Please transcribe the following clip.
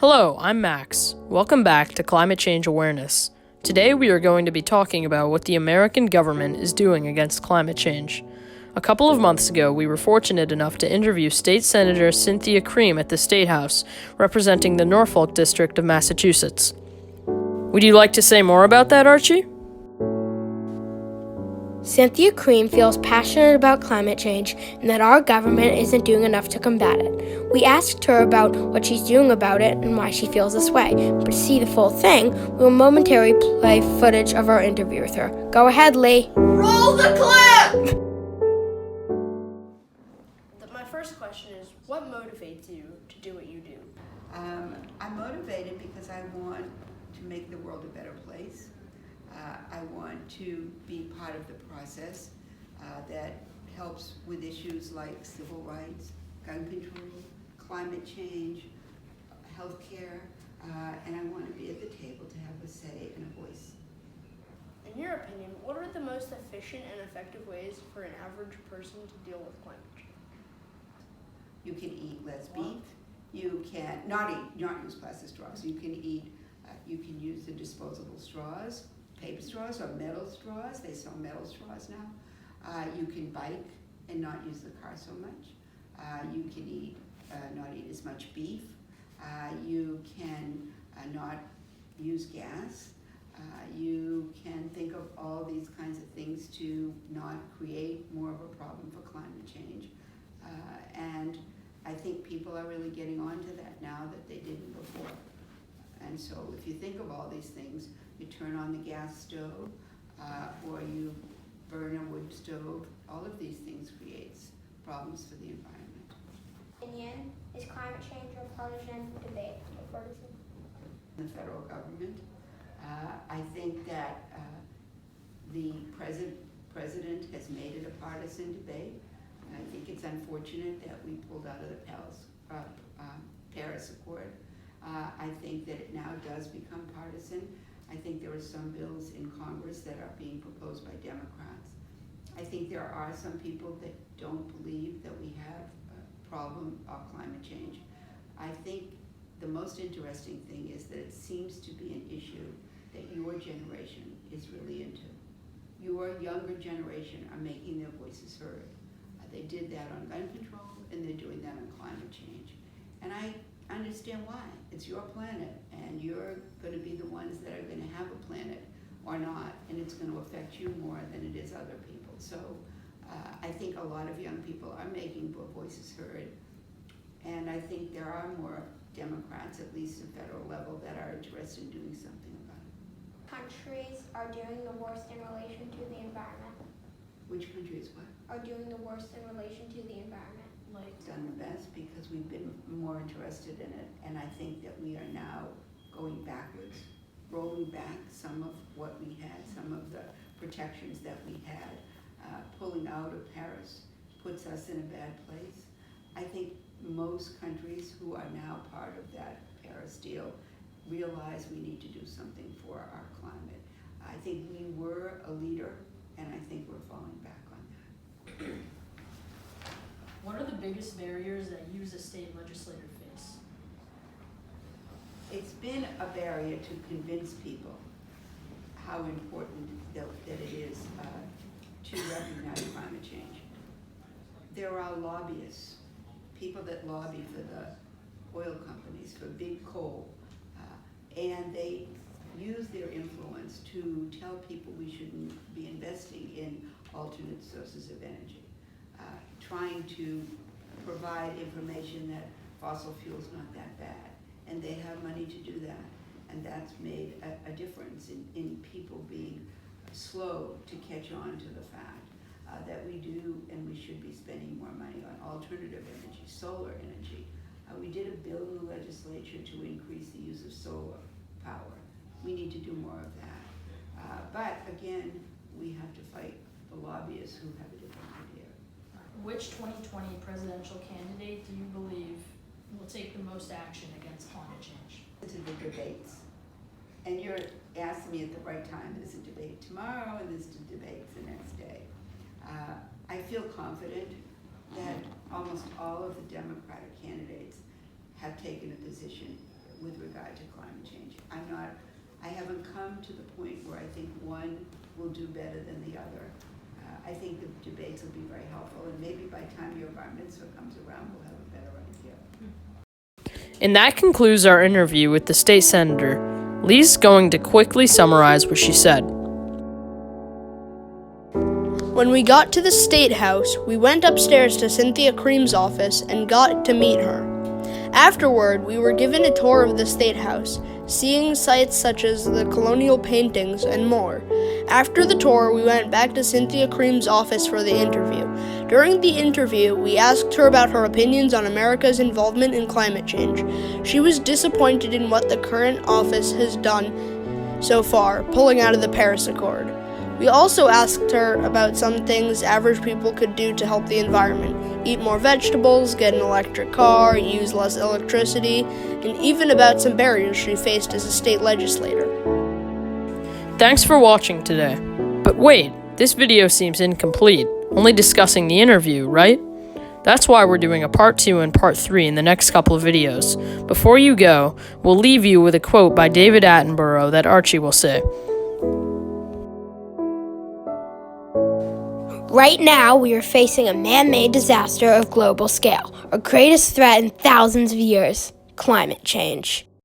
Hello, I'm Max. Welcome back to Climate Change Awareness. Today we are going to be talking about what the American government is doing against climate change. A couple of months ago, we were fortunate enough to interview State Senator Cynthia Cream at the State House, representing the Norfolk District of Massachusetts. Would you like to say more about that, Archie? Cynthia Cream feels passionate about climate change and that our government isn't doing enough to combat it. We asked her about what she's doing about it and why she feels this way. But to see the full thing, we will momentarily play footage of our interview with her. Go ahead, Lee. Roll the clip! My first question is, what motivates you to do what you do? I'm motivated because I want to make the world a better place. I want to be part of the process that helps with issues like civil rights, gun control, climate change, healthcare, and I want to be at the table to have a say and a voice. In your opinion, what are the most efficient and effective ways for an average person to deal with climate change? You can eat less beef. You can not use plastic straws. You can use the disposable straws. Paper straws or metal straws. They sell metal straws now. You can bike and not use the car so much. You can not eat as much beef. You can not use gas. You can think of all these kinds of things to not create more of a problem for climate change. And I think people are really getting on to that now that they didn't before. And so if you think of all these things, you turn on the gas stove or you burn a wood stove, all of these things creates problems for the environment. Opinion, is climate change a partisan debate? The federal government, I think that the president has made it a partisan debate. I think it's unfortunate that we pulled out of the Paris Accord. I think that it now does become partisan. I think there are some bills in Congress that are being proposed by Democrats. I think there are some people that don't believe that we have a problem of climate change. I think the most interesting thing is that it seems to be an issue that your generation is really into. Your younger generation are making their voices heard. They did that on gun control, and they're doing that on climate change. And I understand why. It's your planet, and you're going to be the ones that are going to have a planet or not, and it's going to affect you more than it is other people. So I think a lot of young people are making their voices heard, and I think there are more Democrats, at least at federal level, that are interested in doing something about it. Countries are doing the worst in relation to the environment. Which country is what? Are doing the worst in relation to the environment. Done the best because we've been more interested in it, and I think that we are now going backwards, rolling back some of what we had, some of the protections that we had. Pulling out of Paris puts us in a bad place. I think most countries who are now part of that Paris deal realize we need to do something for our climate. I think we were a leader, and I think we're falling back on that. What are the biggest barriers that you as a state legislator face? It's been a barrier to convince people how important that it is to recognize climate change. There are lobbyists, people that lobby for the oil companies, for big coal, and they use their influence to tell people we shouldn't be investing in alternate sources of energy. Trying to provide information that fossil fuel is not that bad, and they have money to do that, and that's made a difference in people being slow to catch on to the fact that we do and we should be spending more money on alternative energy, solar energy. We did a bill in the legislature to increase the use of solar power. We need to do more of that. But again, we have to fight the lobbyists who have a different idea. Which 2020 presidential candidate do you believe will take the most action against climate change? To the debates. And you're asking me at the right time. There's a debate tomorrow and there's a debate the next day. I feel confident that almost all of the Democratic candidates have taken a position with regard to climate change. I haven't come to the point where I think one will do better than the other. I think the debates will be very helpful, and maybe by the time your bar mitzvah comes around, we'll have a better idea. And that concludes our interview with the state senator. Lee's going to quickly summarize what she said. When we got to the State House, we went upstairs to Cynthia Cream's office and got to meet her. Afterward, we were given a tour of the State House, seeing sights such as the colonial paintings and more. After the tour, we went back to Cynthia Cream's office for the interview. During the interview, we asked her about her opinions on America's involvement in climate change. She was disappointed in what the current office has done so far, pulling out of the Paris Accord. We also asked her about some things average people could do to help the environment: eat more vegetables, get an electric car, use less electricity, and even about some barriers she faced as a state legislator. Thanks for watching today. But wait, this video seems incomplete, only discussing the interview, right? That's why we're doing a part 2 and part 3 in the next couple of videos. Before you go, we'll leave you with a quote by David Attenborough that Archie will say. Right now, we are facing a man-made disaster of global scale, our greatest threat in thousands of years: climate change.